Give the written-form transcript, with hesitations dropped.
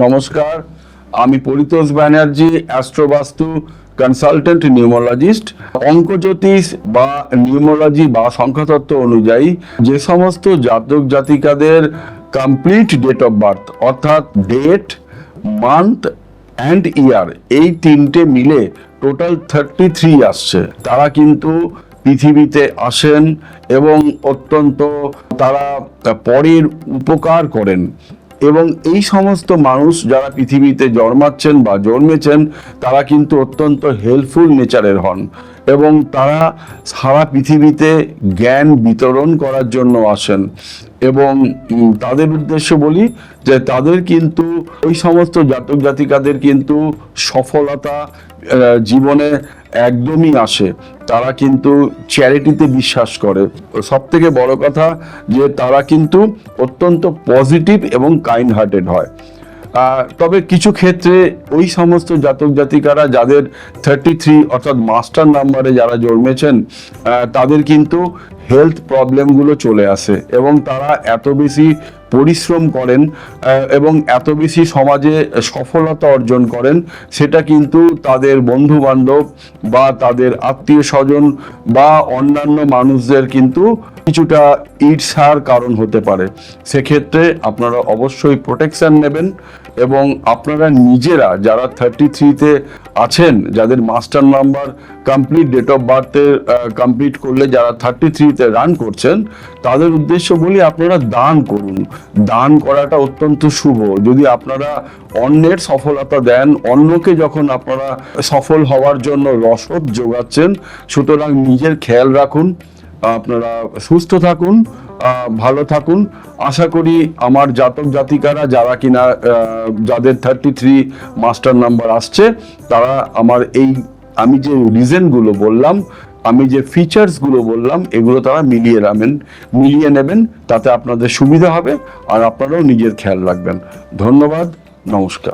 নমস্কার, আমি Paritosh Banerjee, Astro Vastu consultant numerologist. অঙ্কজ্যোতিষ বা নিউমোলজি বা সংখ্যাতত্ত্ব অনুযায়ী যে সমস্ত জাতক জাতিকাদের কমপ্লিট ডেট অফ বার্থ অর্থাৎ ডেট, মান্থ অ্যান্ড ইয়ার এই তিনটে মিলে টোটাল 33 আসছে, তারা কিন্তু পৃথিবীতে আসেন এবং অত্যন্ত তারা পরের উপকার করেন। এবং এই সমস্ত মানুষ যারা পৃথিবীতে জন্মাচ্ছেন বা জন্মেছেন তারা কিন্তু অত্যন্ত হেল্পফুল নেচারের হন এবং তারা সারা পৃথিবীতে জ্ঞান বিতরণ করার জন্য আসেন। এবং তাদের উদ্দেশ্য বলি যে তাদের কিন্তু ওই সমস্ত জাতক জাতিকাদের কিন্তু সফলতা জীবনে একদমই আসে। তারা কিন্তু চ্যারিটিতে বিশ্বাস করে। সব থেকে বড় কথা যে তারা কিন্তু অত্যন্ত পজিটিভ এবং কাইন্ড হার্টেড হয়। তবে কিছু ক্ষেত্রে ওই সমস্ত জাতক জাতিকারা যাদের 33 অর্থাৎ মাস্টার নাম্বারে যারা জন্মেছেন তাদের কিন্তু হেলথ প্রবলেমগুলো চলে আসে এবং তারা এত বেশি পরিশ্রম করেন এবং এত বেশি সমাজে সফলতা অর্জন করেন, সেটা কিন্তু তাদের বন্ধু বান্ধব বা তাদের আত্মীয় স্বজন বা অন্যান্য মানুষদের কিন্তু কিছুটা ঈর্ষার কারণ হতে পারে। সেক্ষেত্রে আপনারা অবশ্যই প্রোটেকশন নেবেন এবং আপনারা নিজেরা যারা 33-তে আছেন, যাদের master number complete date of বার্থে কমপ্লিট করলে যারা 33-তে রান করছেন তাদের উদ্দেশ্য বলি আপনারা দান করুন। দান করাটা অত্যন্ত শুভ। যদি আপনারা অন্যের সফলতা দেন, অন্যকে যখন আপনারা সফল হওয়ার জন্য রসদ যোগাচ্ছেন, সুতরাং নিজের খেয়াল রাখুন, আপনারা সুস্থ থাকুন, ভালো থাকুন। আশা করি আমার জাতক জাতিকারা যারা কিনা যাদের 33 মাস্টার নাম্বার আসছে তারা আমার আমি যে রিজনগুলো বললাম, আমি যে ফিচার্সগুলো বললাম এগুলো তারা মিলিয়ে নেবেন, তাতে আপনাদের সুবিধা হবে আর আপনারাও নিজের খেয়াল রাখবেন। ধন্যবাদ, নমস্কার।